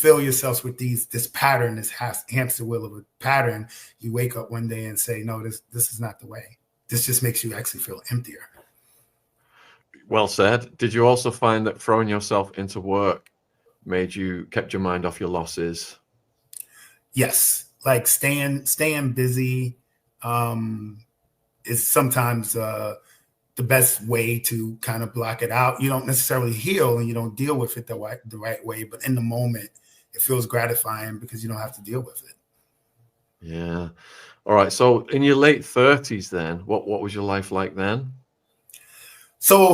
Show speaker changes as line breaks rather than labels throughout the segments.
fill yourselves with this pattern, this hamster wheel of a pattern. You wake up one day and say, no, this is not the way. This just makes you actually feel emptier.
Well said. Did you also find that throwing yourself into work kept your mind off your losses?
Yes. Like staying busy is sometimes the best way to kind of block it out. You don't necessarily heal and you don't deal with it the right way, but in the moment, it feels gratifying because you don't have to deal with it.
Yeah. All right. So in your late 30s then, what was your life like then?
So,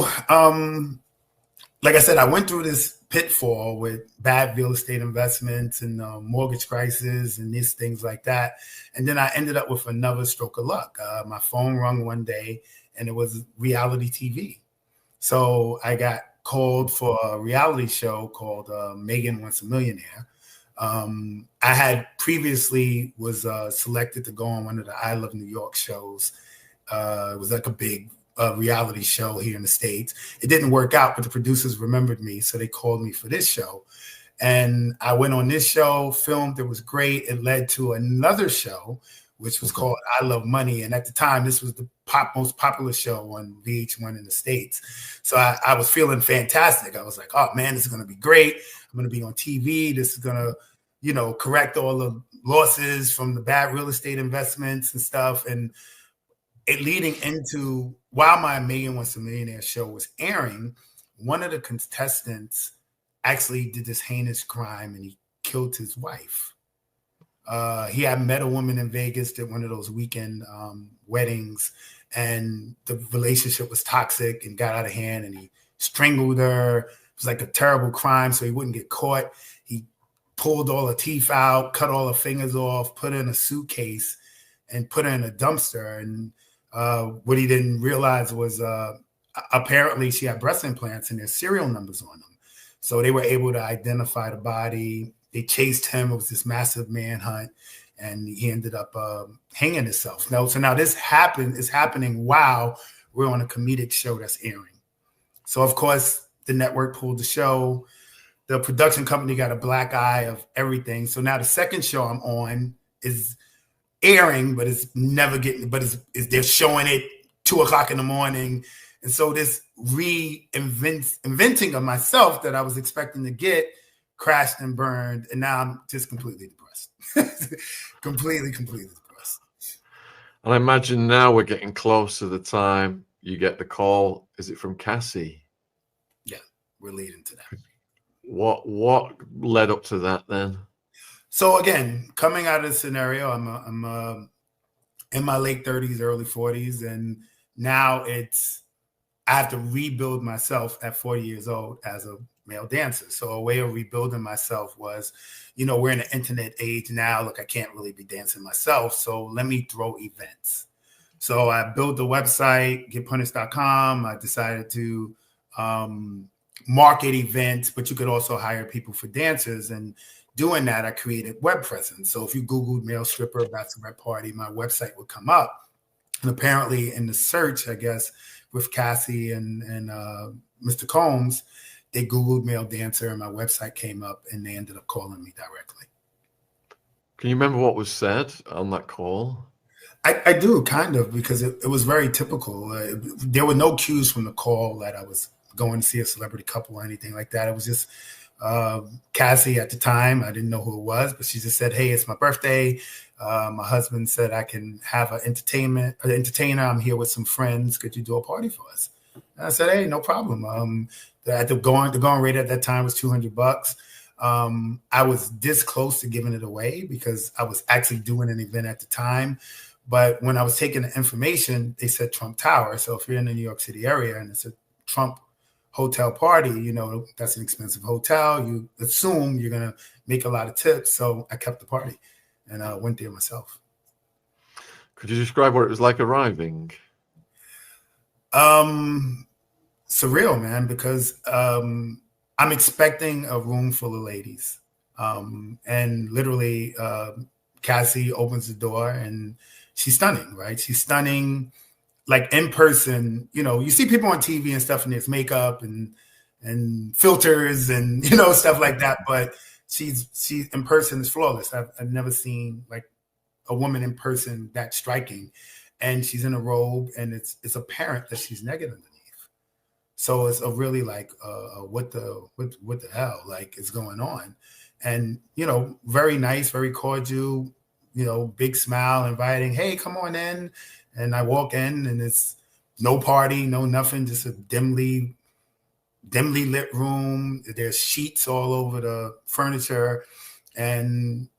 like I said, I went through this pitfall with bad real estate investments and mortgage crisis and these things like that. And then I ended up with another stroke of luck. My phone rung one day and it was reality TV. So I got called for a reality show called Megan Wants a Millionaire. I had previously was selected to go on one of the I Love New York shows. It was like a big reality show here in the States. It didn't work out, but the producers remembered me. So they called me for this show. And I went on this show, filmed. It was great. It led to another show, which was called I Love Money. And at the time, this was the most popular show on VH1 in the States. So I was feeling fantastic. I was like, oh, man, this is going to be great. I'm going to be on TV. This is going to, correct all the losses from the bad real estate investments and stuff. And it leading into, while my Megan Wants a Millionaire show was airing, one of the contestants actually did this heinous crime and he killed his wife. He had met a woman in Vegas at one of those weekend weddings, and the relationship was toxic and got out of hand, and he strangled her. It was like a terrible crime, so he wouldn't get caught. He pulled all her teeth out, cut all her fingers off, put her in a suitcase, and put her in a dumpster. And what he didn't realize was apparently she had breast implants and there's serial numbers on them. So they were able to identify the body. They chased him. It was this massive manhunt, and he ended up hanging himself. So now this is happening while we're on a comedic show that's airing. So of course the network pulled the show. The production company got a black eye of everything. So now the second show I'm on is airing, but it's never getting, but they're showing it 2:00 in the morning. And so this inventing of myself that I was expecting to get crashed and burned. And now I'm just completely depressed. completely depressed.
And I imagine now we're getting close to the time you get the call. Is it from Cassie?
Yeah, we're leading to that.
What led up to that then?
So again, coming out of the scenario, I'm in my late 30s, early 40s, and now I have to rebuild myself at 40 years old as a male dancer. So a way of rebuilding myself was, we're in the internet age now. Look, I can't really be dancing myself, so let me throw events. So I built the website, getpunished.com. I decided to market events, but you could also hire people for dancers. And doing that, I created web presence. So if you Googled male stripper bachelorette party, my website would come up. And apparently in the search, I guess, with Cassie and Mr. Combs, they Googled male dancer and my website came up and they ended up calling me directly.
Can you remember what was said on that call?
I do, kind of, because it was very typical. There were no cues from the call that I was going to see a celebrity couple or anything like that. It was just Cassie at the time. I didn't know who it was, but she just said, hey, it's my birthday. My husband said I can have an entertainer. I'm here with some friends. Could you do a party for us? And I said, hey, no problem. The going rate at that time was $200. I was this close to giving it away because I was actually doing an event at the time. But when I was taking the information, they said Trump Tower. So if you're in the New York City area and it's a Trump hotel party, that's an expensive hotel. You assume you're going to make a lot of tips. So I kept the party and I went there myself.
Could you describe what it was like arriving?
Surreal, man, because I'm expecting a room full of ladies. And literally Cassie opens the door and she's stunning, right? She's stunning. Like in person, you see people on TV and stuff and there's makeup and filters and, stuff like that. But she in person is flawless. I've never seen like a woman in person that striking, and she's in a robe, and it's apparent that she's naked underneath. So it's a really like what the hell like is going on, and very nice, very cordial, big smile, inviting, hey, come on in, and I walk in, and it's no party, no nothing, just a dimly lit room. There's sheets all over the furniture, and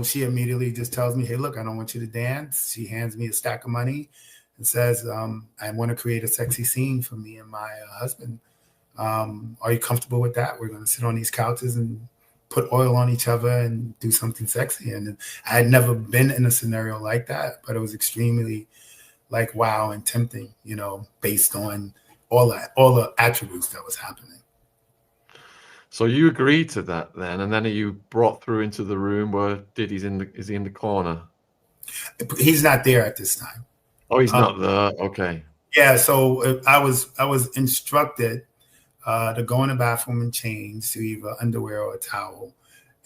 she immediately just tells me, hey, look, I don't want you to dance. She hands me a stack of money and says, I want to create a sexy scene for me and my husband. Are you comfortable with that? We're going to sit on these couches and put oil on each other and do something sexy. And I had never been in a scenario like that, but it was extremely like wow and tempting, based on all the attributes that was happening.
So you agreed to that then, and then are you brought through into the room where Diddy's is he in the corner?
He's not there at this time.
Oh, he's not there. Okay.
Yeah. So I was instructed to go in the bathroom and change to either underwear or a towel.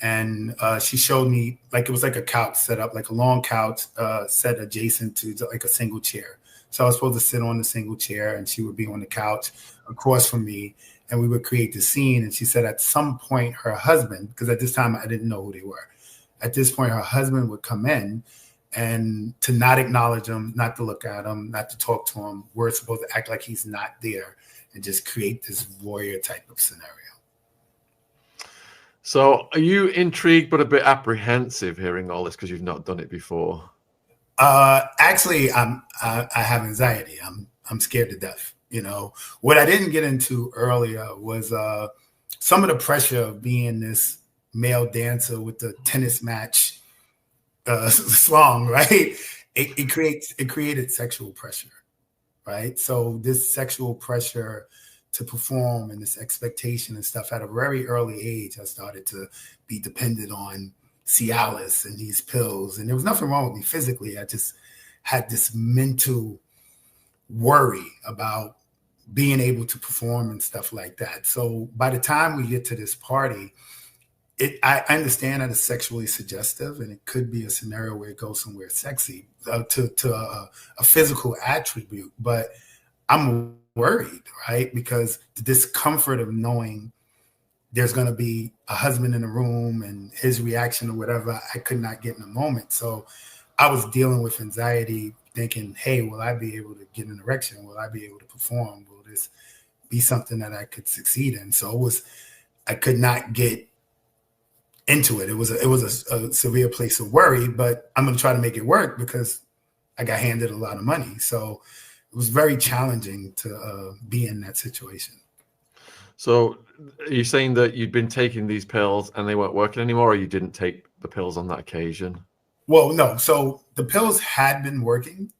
And she showed me like it was like a couch set up, like a long couch set adjacent to like a single chair. So I was supposed to sit on the single chair, and she would be on the couch across from me, and we would create the scene. And she said at some point her husband, because at this time I didn't know who they were, at this point her husband would come in, and to not acknowledge him, not to look at him, not to talk to him. We're supposed to act like he's not there and just create this voyeur type of scenario.
So are you intrigued but a bit apprehensive hearing all this because you've not done it before?
Actually, I have anxiety. I'm scared to death. What I didn't get into earlier was some of the pressure of being this male dancer with the tennis match song, right? It created sexual pressure, right? So this sexual pressure to perform and this expectation and stuff at a very early age, I started to be dependent on Cialis and these pills. And there was nothing wrong with me physically. I just had this mental worry about being able to perform and stuff like that. So by the time we get to this party, I understand that it's sexually suggestive, and it could be a scenario where it goes somewhere sexy to a physical attribute, but I'm worried, right? Because the discomfort of knowing there's going to be a husband in the room and his reaction or whatever, I could not get in the moment. So I was dealing with anxiety, thinking, hey, will I be able to get an erection? Will I be able to perform? Will this be something that I could succeed in? So I could not get into it. It was a severe place of worry, but I'm going to try to make it work because I got handed a lot of money. So it was very challenging to be in that situation.
So are you saying that you'd been taking these pills and they weren't working anymore, or you didn't take the pills on that occasion?
Well, no. So the pills had been working,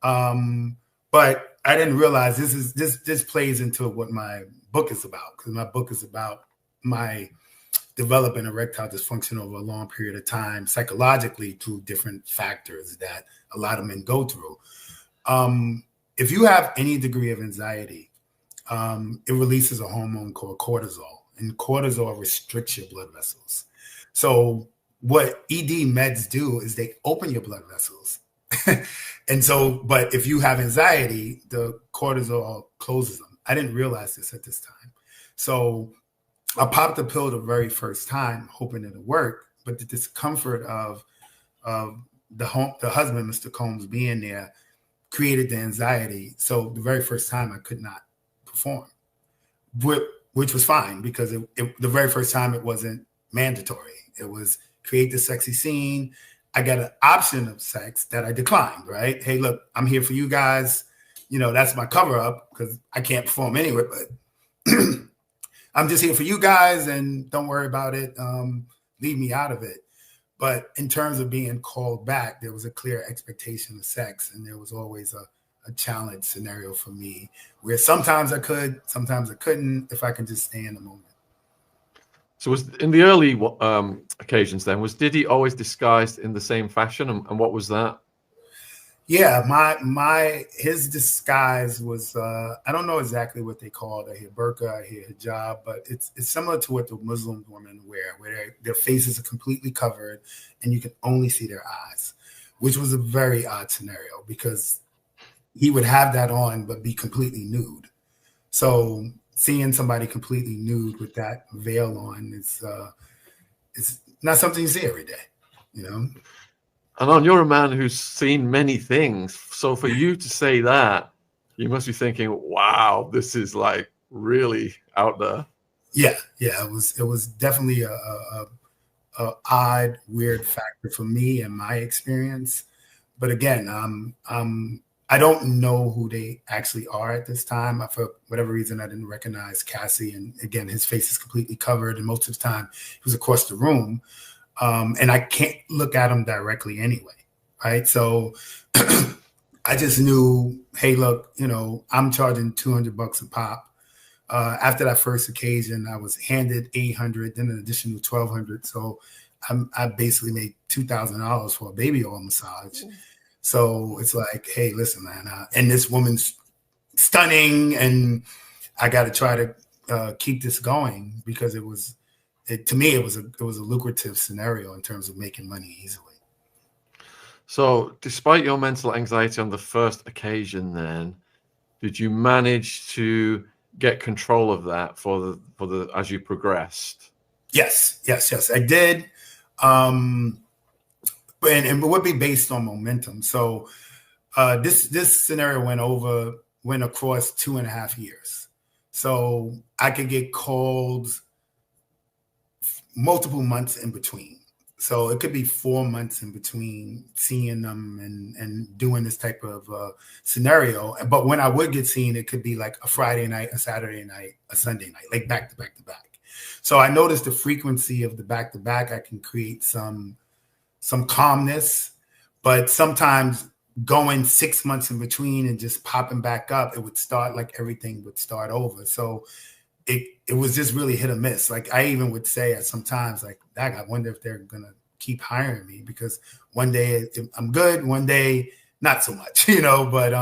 but I didn't realize this plays into what my book is about, because my book is about my developing erectile dysfunction over a long period of time, psychologically, through different factors that a lot of men go through. If you have any degree of anxiety, it releases a hormone called cortisol, and cortisol restricts your blood vessels. So what ED meds do is they open your blood vessels. And so, but if you have anxiety, the cortisol closes them. I didn't realize this at this time. So I popped the pill the very first time, hoping it'll work, but the discomfort of the husband, Mr. Combs, being there created the anxiety. So the very first time I could not perform, which was fine, because the very first time it wasn't mandatory. It was create the sexy scene. I got an option of sex that I declined, right? Hey, look, I'm here for you guys. That's my cover up because I can't perform anyway, but I'm just here for you guys, and don't worry about it. Leave me out of it. But in terms of being called back, there was a clear expectation of sex, and there was always a challenge scenario for me where sometimes I could, sometimes I couldn't, if I could just stay in the moment.
So was in the early occasions then, was Diddy always disguised in the same fashion, and what was that?
Yeah, his disguise was I don't know exactly what they call it. I hear burqa, I hear hijab, but it's similar to what the Muslim women wear, where their faces are completely covered and you can only see their eyes, which was a very odd scenario because he would have that on but be completely nude. So seeing somebody completely nude with that veil on is it's not something you see every day, you know.
And you're a man who's seen many things. So for you to say that, you must be thinking, wow, this is like really out there.
Yeah. It was definitely a odd, weird factor for me and my experience. But again, I don't know who they actually are at this time. For whatever reason, I didn't recognize Cassie. And again, his face is completely covered. And most of the time, he was across the room. And I can't look at him directly anyway, right? So I just knew, hey, look, you know, I'm charging $200 a pop. After that first occasion, I was handed 800, then an additional 1,200. So I basically made $2,000 for a baby oil massage. So it's like, hey, listen, man, and this woman's stunning, and I got to try to keep this going because to me it was a lucrative scenario in terms of making money easily.
So, despite your mental anxiety on the first occasion, then did you manage to get control of that for the as you progressed?
Yes, I did. And it would be based on momentum. So this scenario went across 2.5 years. So I could get calls multiple months in between. So it could be 4 months in between seeing them and doing this type of scenario. But when I would get seen, it could be like a Friday night, a Saturday night, a Sunday night, like back to back to back. So I noticed the frequency of the back to back. I can create some calmness, but sometimes going 6 months in between and just popping back up, it would start like everything would start over. So it was just really hit or miss. Like I even would say at sometimes, like, Dag, I wonder if they're gonna keep hiring me because one day I'm good, one day not so much, you know. But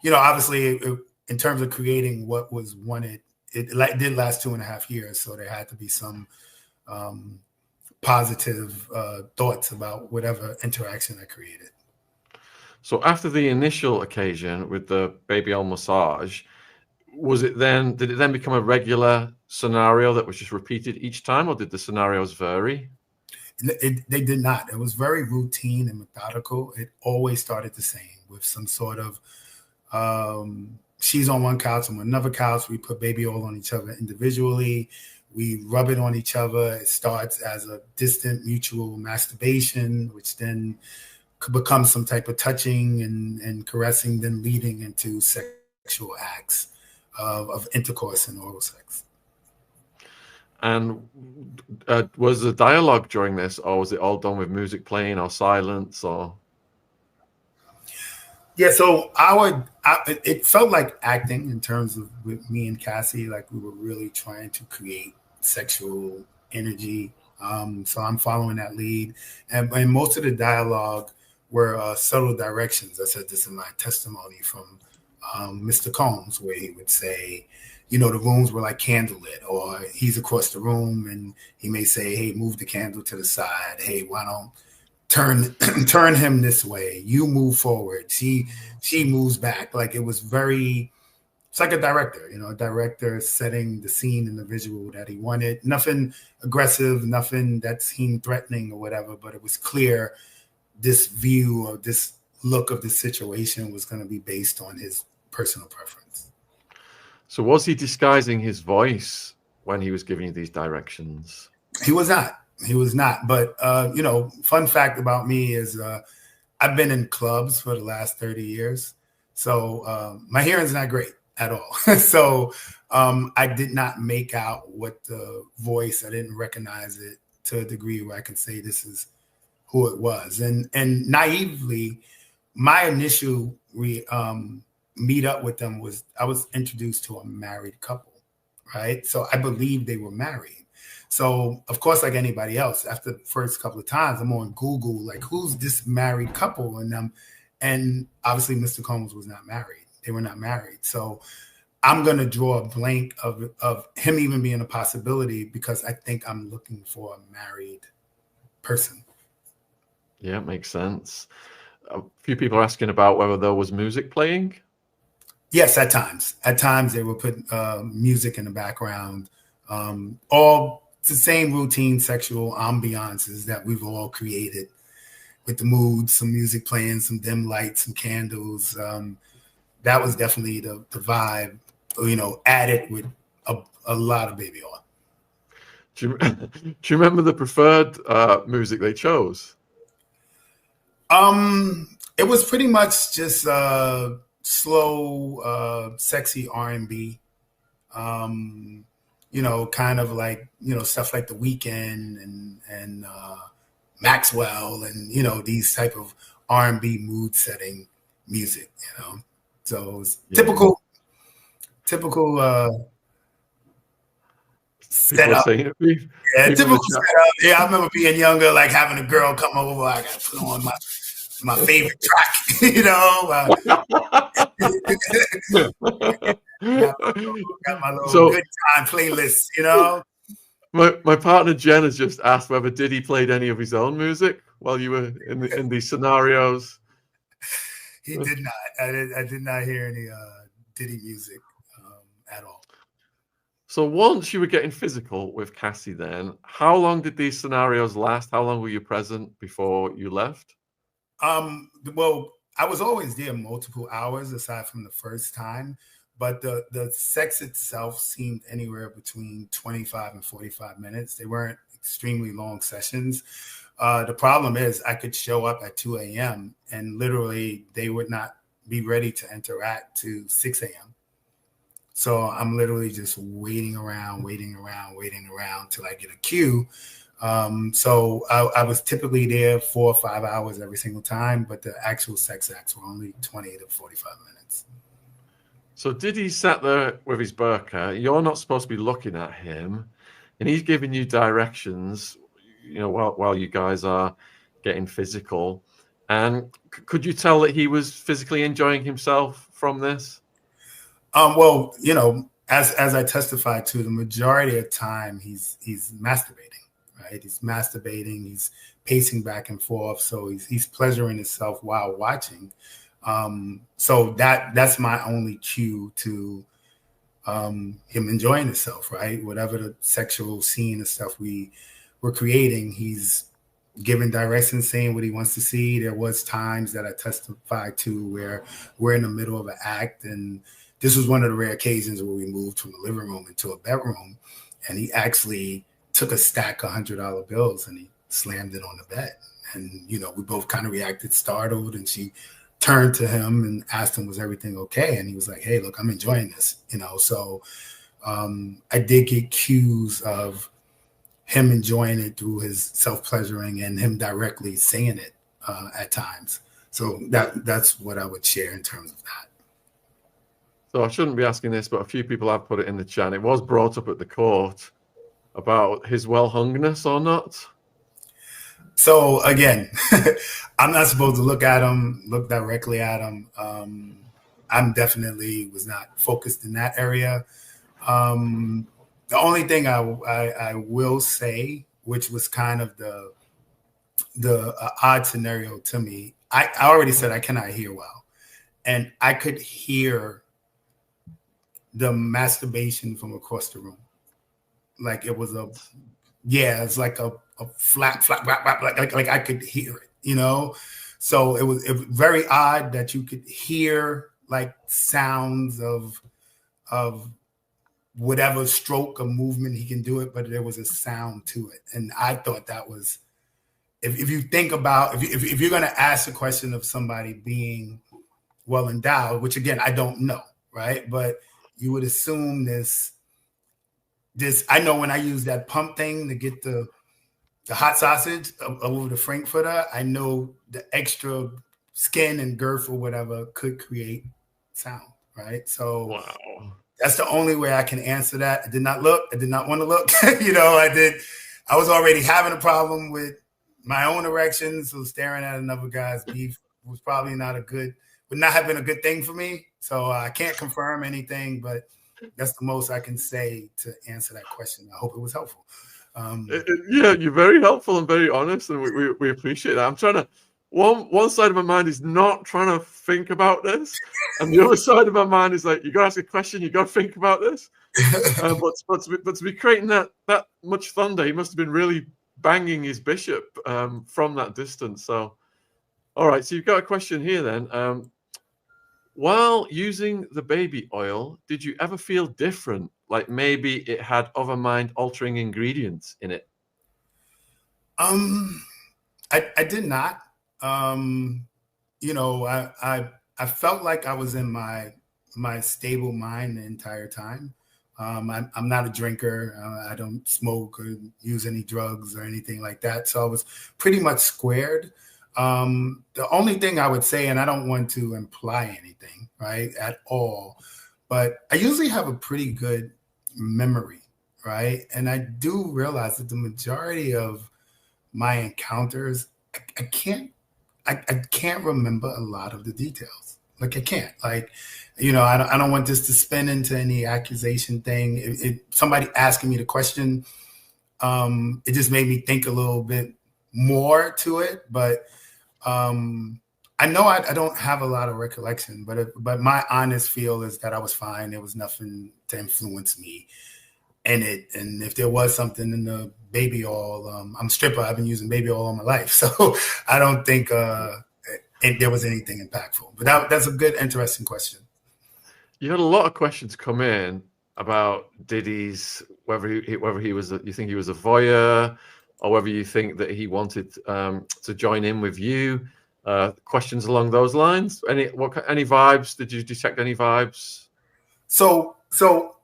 you know, obviously, in terms of creating what was wanted, it did last 2.5 years, so there had to be some positive thoughts about whatever interaction I created.
So after the initial occasion with the baby oil massage, did it then become a regular scenario that was just repeated each time, or did the scenarios vary?
They did not. It was very routine and methodical. It always started the same with some sort of she's on one couch, I'm on another couch. We put baby oil on each other individually. We rub it on each other. It starts as a distant mutual masturbation, which then could become some type of touching and caressing, then leading into sexual acts of intercourse and oral sex.
And was the dialogue during this, or was it all done with music playing or silence? Or
yeah, so it felt like acting in terms of with me and Cassie, like we were really trying to create sexual energy. So I'm following that lead, and most of the dialogue were subtle directions. I said this in my testimony from Mr. Combs, where he would say, you know, the rooms were like candlelit, or he's across the room and he may say, hey, move the candle to the side. Hey, why don't turn him this way? You move forward. She moves back. Like it was it's like a director, you know, a director setting the scene and the visual that he wanted. Nothing aggressive, nothing that seemed threatening or whatever, but it was clear this view or this look of the situation was going to be based on his personal preference.
So was he disguising his voice when he was giving you these directions?
He was not. But, you know, fun fact about me is I've been in clubs for the last 30 years. So my hearing's not great at all. So I did not make out what the voice, I didn't recognize it to a degree where I can say this is who it was. And naively, my initial meet up with them was I was introduced to a married couple, right? So I believed they were married. So of course, like anybody else, after the first couple of times, I'm on Google, like, who's this married couple? And And obviously Mr. Combs was not married. They were not married. So I'm going to draw a blank of him even being a possibility because I think I'm looking for a married person.
Yeah, makes sense. A few people are asking about whether there was music playing.
Yes, at times. At times they would put music in the background. All the same routine sexual ambiances that we've all created with the mood, some music playing, some dim lights, some candles. That was definitely the vibe, added with a lot of baby oil.
Do you remember the preferred music they chose?
It was pretty much just slow, sexy R&B. Kind of like stuff like The Weeknd and Maxwell and these type of R&B mood setting music. So it was typical setup. Typical setup. Yeah, I remember being younger, like having a girl come over. I got to put on my favorite track, got my little good time playlist,
My partner Jen has just asked whether Diddy played any of his own music while you were in these scenarios.
He did not. I did not hear any Diddy music at all.
So once you were getting physical with Cassie, then how long did these scenarios last? How long were you present before you left?
Well, I was always there multiple hours aside from the first time, but the sex itself seemed anywhere between 25 and 45 minutes. They weren't extremely long sessions. The problem is I could show up at 2 a.m. and literally they would not be ready to interact to 6 a.m. So I'm literally just waiting around till I get a cue. So I was typically there 4 or 5 hours every single time, but the actual sex acts were only 20 to 45 minutes.
So Diddy sat there with his burqa. You're not supposed to be looking at him, and he's giving you directions, while you guys are getting physical. And could you tell that he was physically enjoying himself from this?
Well, as I testified to, the majority of the time he's masturbating, right? He's masturbating, he's pacing back and forth, so he's pleasuring himself while watching. So that's my only cue to him enjoying himself, right? Whatever the sexual scene and stuff we're creating, he's giving directions, saying what he wants to see. There was times that I testified to where we're in the middle of an act, and this was one of the rare occasions where we moved from the living room into a bedroom, and he actually took a stack of $100 bills and he slammed it on the bed. And, we both kind of reacted startled, and she turned to him and asked him, was everything okay? And he was like, hey, look, I'm enjoying this, So I did get cues of him enjoying it through his self-pleasuring and him directly saying it at times. So that's what I would share in terms of that.
So I shouldn't be asking this, but a few people have put it in the chat. It was brought up at the court about his well-hungness or not.
So again, I'm not supposed to look directly at him. I'm definitely was not focused in that area. The only thing I will say, which was kind of the odd scenario to me, I already said I cannot hear well, and I could hear the masturbation from across the room, like it was it's like a flat, like I could hear it, So it was very odd that you could hear like sounds of whatever stroke or movement he can do it, but there was a sound to it, and I thought that was, if you think about if you're going to ask a question of somebody being well endowed, which again I don't know, right? But you would assume this. I know when I use that pump thing to get the hot sausage over the Frankfurter, I know the extra skin and girth or whatever could create sound, right? So
wow.
That's the only way I can answer that. I did not look. I did not want to look. I was already having a problem with my own erection, so staring at another guy's beef was probably would not have been a good thing for me. So I can't confirm anything, but that's the most I can say to answer that question. I hope it was helpful.
Yeah, you're very helpful and very honest, and we appreciate that. I'm trying to one side of my mind is not trying to think about this, and the other side of my mind is like, you got to ask a question, you got to think about this. But to be creating that much thunder, he must have been really banging his bishop from that distance. So, all right, so you've got a question here then. While using the baby oil, did you ever feel different? Like maybe it had other mind-altering ingredients in it?
I did not. You know, I felt like I was in my stable mind the entire time. I'm not a drinker. I don't smoke or use any drugs or anything like that. So I was pretty much squared. The only thing I would say, and I don't want to imply anything, right, at all, but I usually have a pretty good memory, right? And I do realize that the majority of my encounters, I can't remember a lot of the details. Like I can't. Like, you know, I don't want this to spin into any accusation thing. Somebody asking me the question, it just made me think a little bit more to it. But I know I don't have a lot of recollection, but my honest feel is that I was fine. There was nothing to influence me in it. And if there was something in the baby oil, I'm a stripper. I've been using baby oil all my life. So I don't think there was anything impactful. But that's a good, interesting question.
You had a lot of questions come in about Diddy's, whether he was, you think he was a voyeur, or whether you think that he wanted to join in with you. Questions along those lines. Any vibes? Did you detect any vibes?
So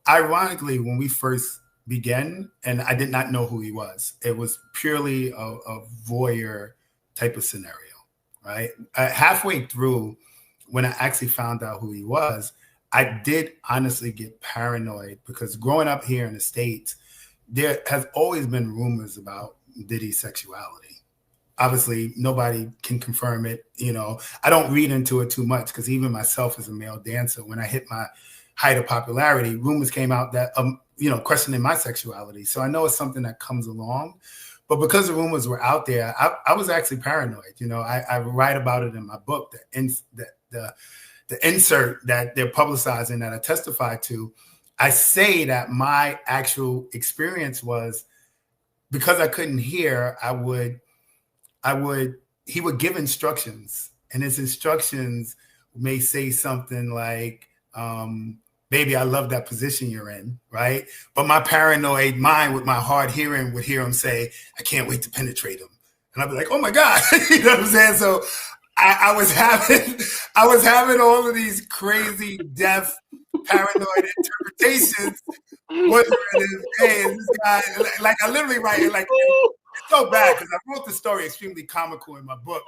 ironically, when we first began, and I did not know who he was, it was purely a voyeur type of scenario, right? Halfway through, when I actually found out who he was, I did honestly get paranoid, because growing up here in the States, there has always been rumors about Diddy's sexuality. Obviously, nobody can confirm it. You know, I don't read into it too much, because even myself as a male dancer, when I hit my height of popularity, rumors came out that, you know, questioning my sexuality. So I know it's something that comes along. But because the rumors were out there, I was actually paranoid. You know, I write about it in my book, the insert that they're publicizing that I testified to. I say that my actual experience was, because I couldn't hear, he would give instructions, and his instructions may say something like, baby, I love that position you're in, right? But my paranoid mind with my hard hearing would hear him say, I can't wait to penetrate him. And I'd be like, oh my God, you know what I'm saying? So I was having all of these crazy, deaf, paranoid interpretations. Wondering if, hey, is this guy, like I literally write it, like, it's so bad, because I wrote the story extremely comical in my book.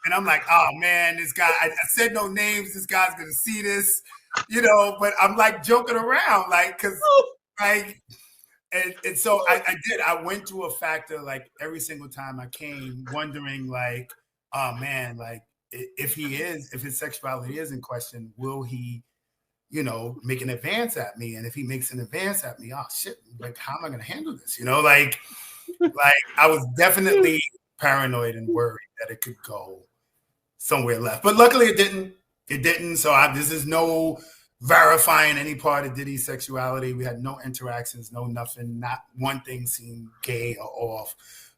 And I'm like, oh man, this guy, I said no names, this guy's gonna see this, you know, but I'm like joking around, like, because like, and so I went through a factor, like every single time I came, wondering like, oh man, like if his sexuality is in question, will he, you know, make an advance at me? And if he makes an advance at me, oh shit, like how am I gonna handle this? You know, like I was definitely paranoid and worried that it could go somewhere left. But luckily it didn't. It didn't. So this is no verifying any part of Diddy's sexuality. We had no interactions, no nothing. Not one thing seemed gay or off.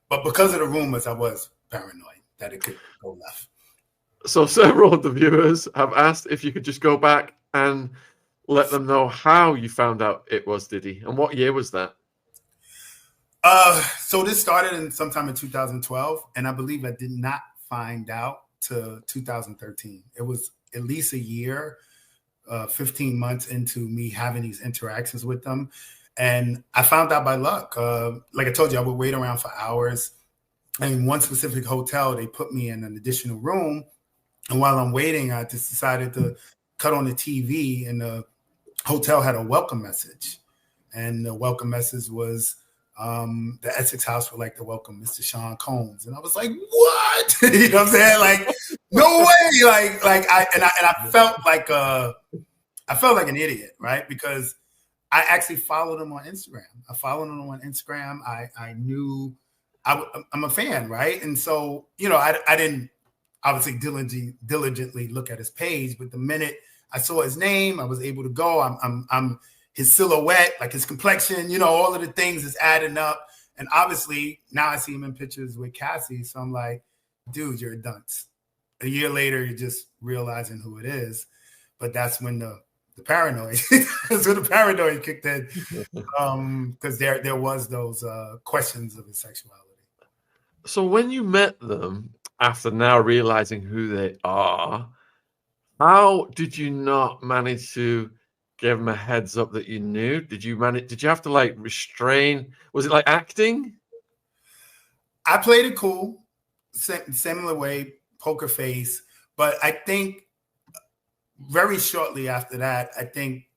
But because of the rumors, I was paranoid that it could go left.
So several of the viewers have asked if you could just go back and let them know how you found out it was Diddy, and what year was that?
So this started sometime in 2012, and I believe I did not find out to 2013. It was at least a year, 15 months into me having these interactions with them. And I found out by luck. Like I told you, I would wait around for hours. And in one specific hotel, they put me in an additional room. And while I'm waiting, I just decided to cut on the TV, and the hotel had a welcome message. And the welcome message was, The Essex House would like to welcome Mr. Sean Combs. And I was like, what? You know what I'm saying? Like, no way. I felt like an idiot, right? Because I actually followed him on Instagram. I knew I'm a fan, right? And so, I didn't obviously diligently look at his page, but the minute I saw his name, I was able to go. I'm his silhouette, like his complexion, all of the things is adding up. And obviously now I see him in pictures with Cassie. So I'm like, dude, you're a dunce. A year later, you're just realizing who it is. But that's when the paranoid, that's when the paranoid kicked in. Because there was those questions of his sexuality.
So when you met them, after now realizing who they are, how did you not manage to give them a heads up that you knew? Did you have to like restrain? Was it like acting?
I played it cool, similar way, poker face. But I think very shortly after that, I think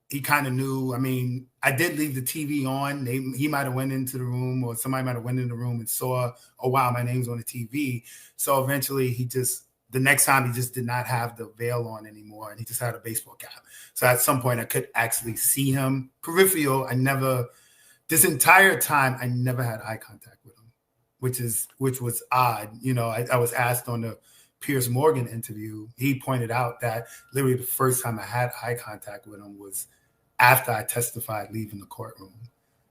he kind of knew. I mean, I did leave the TV on. He might have went into the room, or somebody might have went in the room and saw, oh, wow, my name's on the TV. So eventually the next time he just did not have the veil on anymore, and he just had a baseball cap. So at some point I could actually see him peripheral. This entire time, I never had eye contact with him, which was odd. I was asked on the Piers Morgan interview, he pointed out that literally the first time I had eye contact with him was after I testified leaving the courtroom.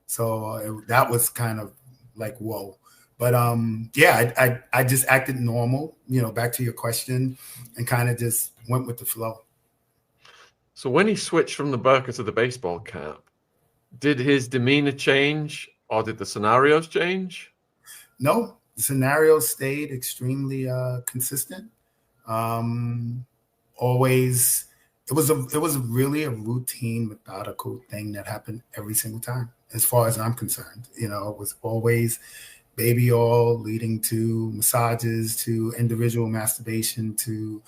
So that was kind of like, whoa. But I just acted normal, back to your question, and kind of just went with the flow.
So when he switched from the burqa to the baseball cap, did his demeanor change, or did the scenarios change?
No, the scenarios stayed extremely consistent. Always, it was really a routine, methodical thing that happened every single time, as far as I'm concerned. It was always baby oil leading to massages, to individual masturbation, to,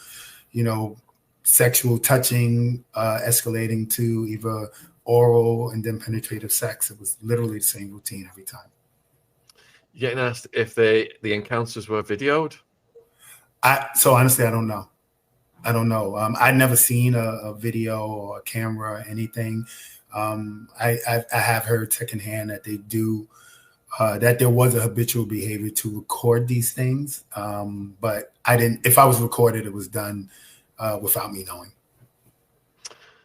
sexual touching, escalating to either oral and then penetrative sex. It was literally the same routine every time.
You're getting asked if the encounters were videoed?
So honestly, I don't know. I'd never seen a video or a camera or anything. I have heard secondhand that they do, that there was a habitual behavior to record these things. But I didn't, if I was recorded, it was done without me knowing.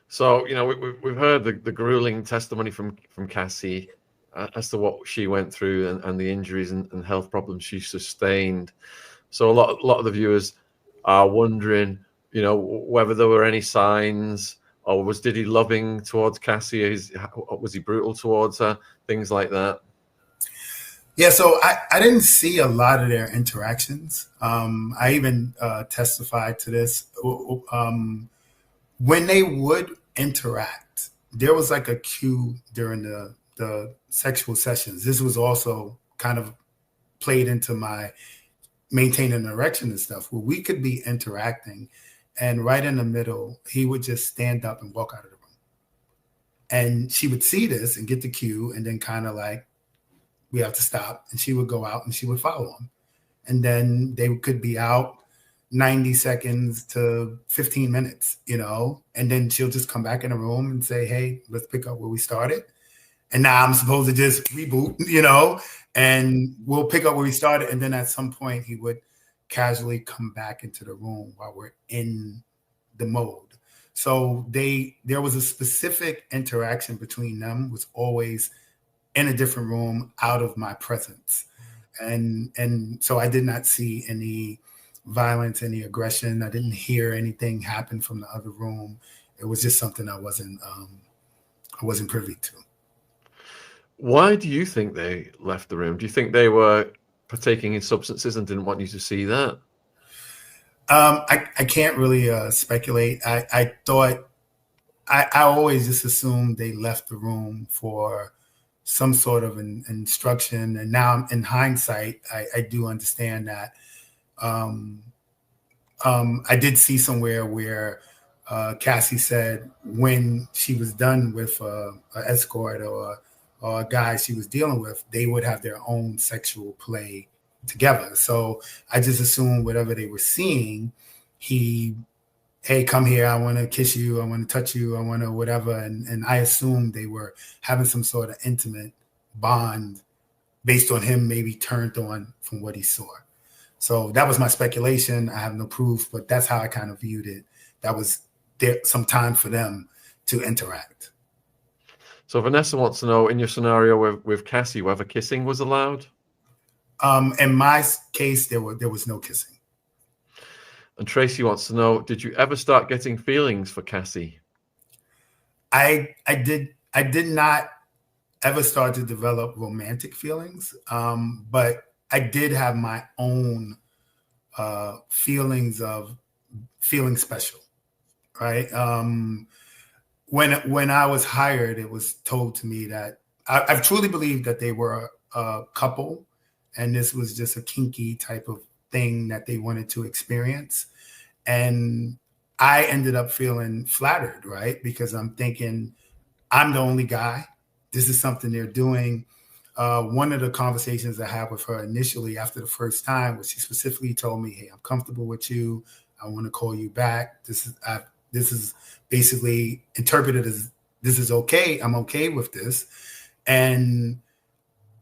So, we've heard the grueling testimony from Cassie as to what she went through and the injuries and health problems she sustained. So a lot of the viewers are wondering, whether there were any signs, or was Diddy loving towards Cassie? Was he brutal towards her? Things like that.
Yeah, so I didn't see a lot of their interactions. I even testified to this. When they would interact, there was like a cue during the sexual sessions. This was also kind of played into my maintaining an erection and stuff, where we could be interacting, and right in the middle, he would just stand up and walk out of the room. And she would see this and get the cue, and then kind of like, we have to stop. And she would go out and she would follow him. And then they could be out 90 seconds to 15 minutes, and then she'll just come back in the room and say, hey, let's pick up where we started. And now I'm supposed to just reboot, and we'll pick up where we started. And then at some point he would casually come back into the room while we're in the mode. So there was a specific interaction between them, was always in a different room, out of my presence. And so I did not see any violence, any aggression. I didn't hear anything happen from the other room. It was just something I wasn't privy to.
Why do you think they left the room? Do you think they were partaking in substances and didn't want you to see that?
I can't really speculate. I thought, I always just assumed they left the room for some sort of instruction. And now in hindsight, I do understand that. I did see somewhere where Cassie said when she was done with an escort or or guys she was dealing with, they would have their own sexual play together. So I just assumed whatever they were seeing, hey, come here, I want to kiss you, I want to touch you, I want to whatever. And I assumed they were having some sort of intimate bond based on him maybe turned on from what he saw. So that was my speculation. I have no proof, but that's how I kind of viewed it. That was there some time for them to interact.
So Vanessa wants to know, in your scenario with Cassie, whether kissing was allowed?
In my case, there was no kissing.
And Tracy wants to know, did you ever start getting feelings for Cassie?
I did not ever start to develop romantic feelings, but I did have my own feelings of feeling special, right? When I was hired, it was told to me that I truly believed that they were a couple, and this was just a kinky type of thing that they wanted to experience. And I ended up feeling flattered, right? Because I'm thinking, I'm the only guy. This is something they're doing. One of the conversations I had with her initially after the first time was she specifically told me, hey, I'm comfortable with you. I want to call you back. This is basically interpreted as this is okay. I'm okay with this. And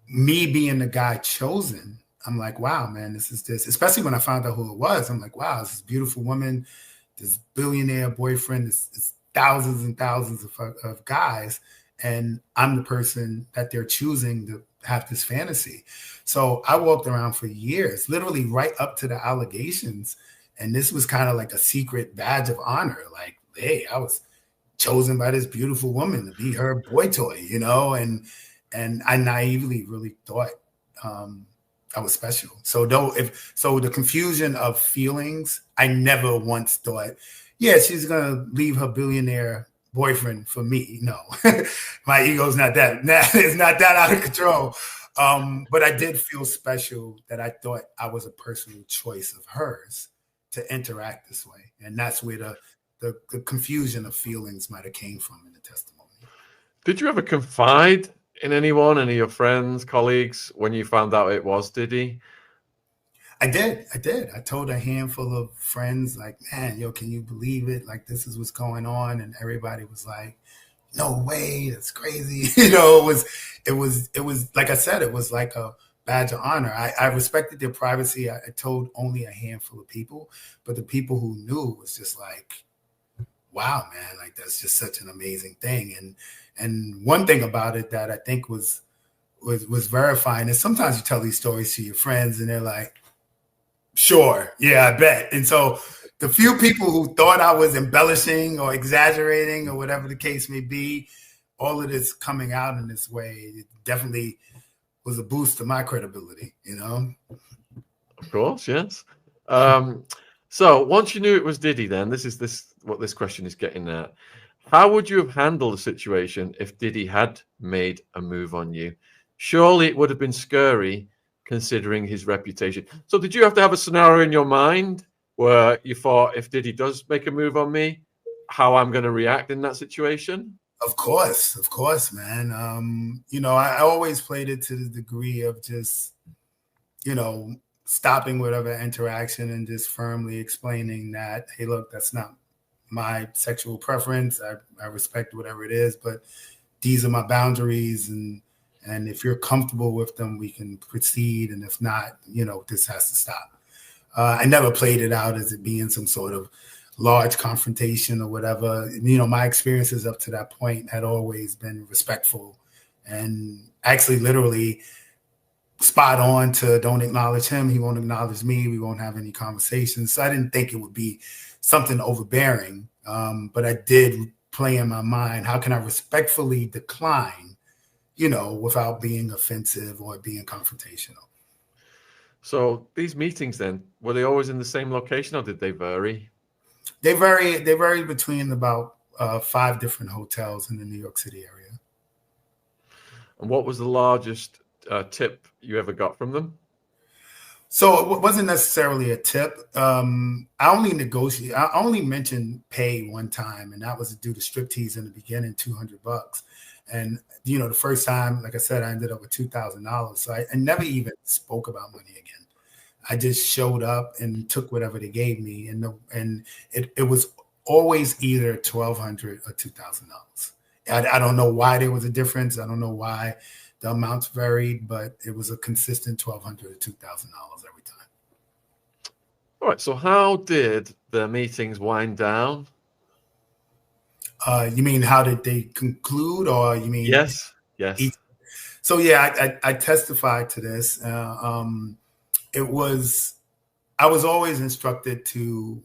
me being the guy chosen, I'm like, wow, man, this, especially when I found out who it was. I'm like, wow, this beautiful woman, this billionaire boyfriend, this thousands and thousands of guys. And I'm the person that they're choosing to have this fantasy. So I walked around for years, literally right up to the allegations. And this was kind of like a secret badge of honor. Like, hey, I was chosen by this beautiful woman to be her boy toy, you know? And I naively really thought I was special. So the confusion of feelings, I never once thought, yeah, she's gonna leave her billionaire boyfriend for me. No, my ego's not that. It's not that out of control. But I did feel special that I thought I was a personal choice of hers to interact this way, and that's where the confusion of feelings might have came from in the testimony.
Did you ever confide in anyone, any of your friends, colleagues, when you found out it was Diddy?
I did. I told a handful of friends, like, man, yo, can you believe it? Like, this is what's going on. And everybody was like, no way, that's crazy. You know, it was like I said, it was like a badge of honor. I respected their privacy. I told only a handful of people, but the people who knew was just like, wow, man, like that's just such an amazing thing. And one thing about it that I think was verifying is sometimes you tell these stories to your friends and they're like, sure, yeah, I bet. And so the few people who thought I was embellishing or exaggerating or whatever the case may be, all of this coming out in this way, it definitely was a boost to my credibility, you know?
Of course, yes. So once you knew it was Diddy, then this is what this question is getting at. How would you have handled the situation if Diddy had made a move on you? Surely it would have been scary considering his reputation. So did you have to have a scenario in your mind where you thought, if Diddy does make a move on me, how I'm going to react in that situation?
Of course, man. You know, I always played it to the degree of just, you know, stopping whatever interaction and just firmly explaining that, hey, look, that's not my sexual preference. I respect whatever it is, but these are my boundaries. And if you're comfortable with them, we can proceed. And if not, you know, this has to stop. I never played it out as it being some sort of large confrontation or whatever. You know, my experiences up to that point had always been respectful and actually literally spot on to don't acknowledge him. He won't acknowledge me. We won't have any conversations. So I didn't think it would be something overbearing. But I did play in my mind, how can I respectfully decline, you know, without being offensive or being confrontational.
So these meetings then, were they always in the same location or did they vary?
They vary between about 5 different hotels in the New York City area.
And what was the largest tip you ever got from them?
So it wasn't necessarily a tip. I only mentioned pay one time, and that was due to striptease in the beginning, $200. And, you know, the first time, like I said, I ended up with $2,000. So I never even spoke about money again. I just showed up and took whatever they gave me. And it was always either $1,200 or $2,000. I don't know why there was a difference. I don't know why the amounts varied, but it was a consistent $1,200 to $2,000 every time.
All right. So how did the meetings wind down?
You mean how did they conclude, or you mean
Yes.
So yeah, I testified to this. I was always instructed to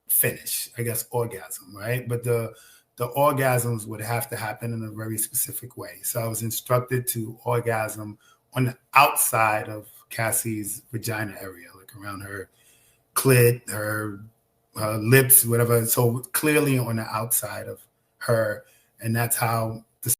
finish, I guess, orgasm, right? But the orgasms would have to happen in a very specific way. So I was instructed to orgasm on the outside of Cassie's vagina area, like around her clit, her lips, whatever. So clearly on the outside of her. And that's how